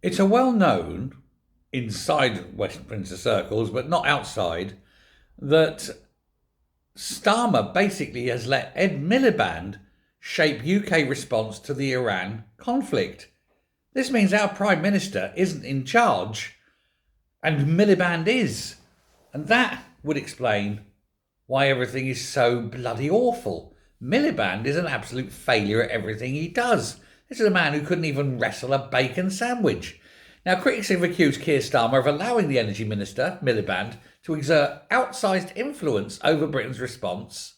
It's a well-known inside Westminster circles, but not outside, that Starmer basically has let Ed Miliband shape UK response to the Iran conflict. This means our Prime Minister isn't in charge, and Miliband is. And that would explain why everything is so bloody awful. Miliband is an absolute failure at everything he does. This is a man who couldn't even wrestle a bacon sandwich. Now, critics have accused Keir Starmer of allowing the Energy Minister, Miliband, to exert outsized influence over Britain's response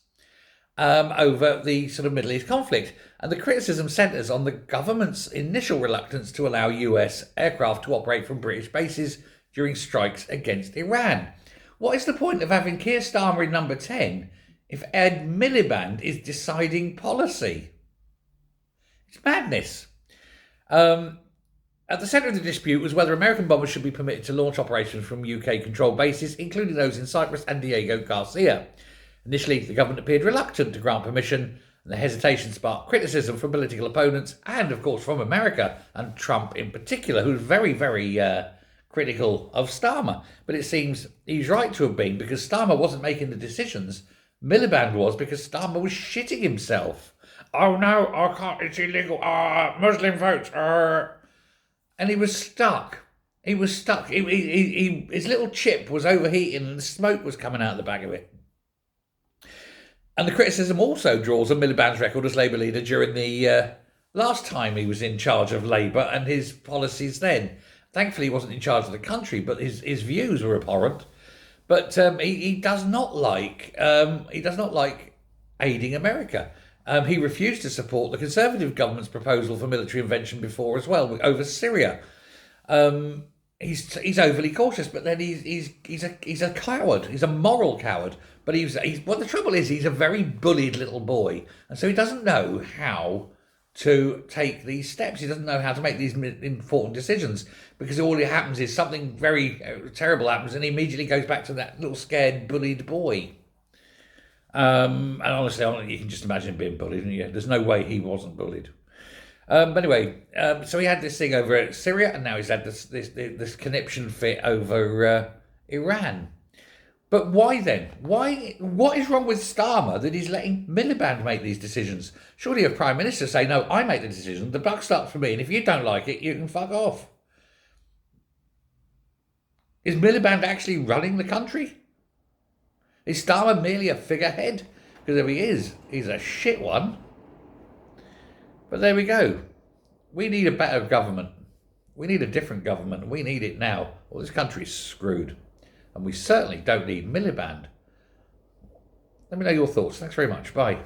over the sort of Middle East conflict. And the criticism centres on the government's initial reluctance to allow US aircraft to operate from British bases during strikes against Iran. What is the point of having Keir Starmer in number 10 if Ed Miliband is deciding policy? It's madness. At the centre of the dispute was whether American bombers should be permitted to launch operations from UK-controlled bases, including those in Cyprus and Diego Garcia. Initially, the government appeared reluctant to grant permission, and the hesitation sparked criticism from political opponents and, of course, from America, and Trump in particular, who was very, very critical of Starmer. But it seems he's right to have been, because Starmer wasn't making the decisions. Miliband was, because Starmer was shitting himself. Oh no, I can't, it's illegal. Muslim votes. And he was stuck. He was stuck. His little chip was overheating and the smoke was coming out the back of it. And the criticism also draws on Miliband's record as Labour leader during the last time he was in charge of Labour and his policies then. Thankfully, he wasn't in charge of the country, but his views were abhorrent. But he does not like aiding America. He refused to support the Conservative government's proposal for military intervention before as well, over Syria. He's overly cautious, but then he's a coward. He's a moral coward. But well, the trouble is, he's a very bullied little boy, and so he doesn't know how to take these steps. He doesn't know how to make these important decisions, because all that happens is something very terrible happens, and he immediately goes back to that little scared, bullied boy. And honestly, you can just imagine him being bullied. Yeah, there's no way he wasn't bullied. But anyway, so he had this thing over Syria, and now he's had this conniption fit over Iran. But why then? What is wrong with Starmer that he's letting Miliband make these decisions? Surely a Prime Minister say, no, I make the decision, the buck stops for me, and if you don't like it, you can fuck off. Is Miliband actually running the country? Is Starmer merely a figurehead? Because if he is, he's a shit one. But there we go. We need a better government. We need a different government. We need it now. Well, this country's screwed. And we certainly don't need Milliband. Let me know your thoughts. Thanks very much. Bye.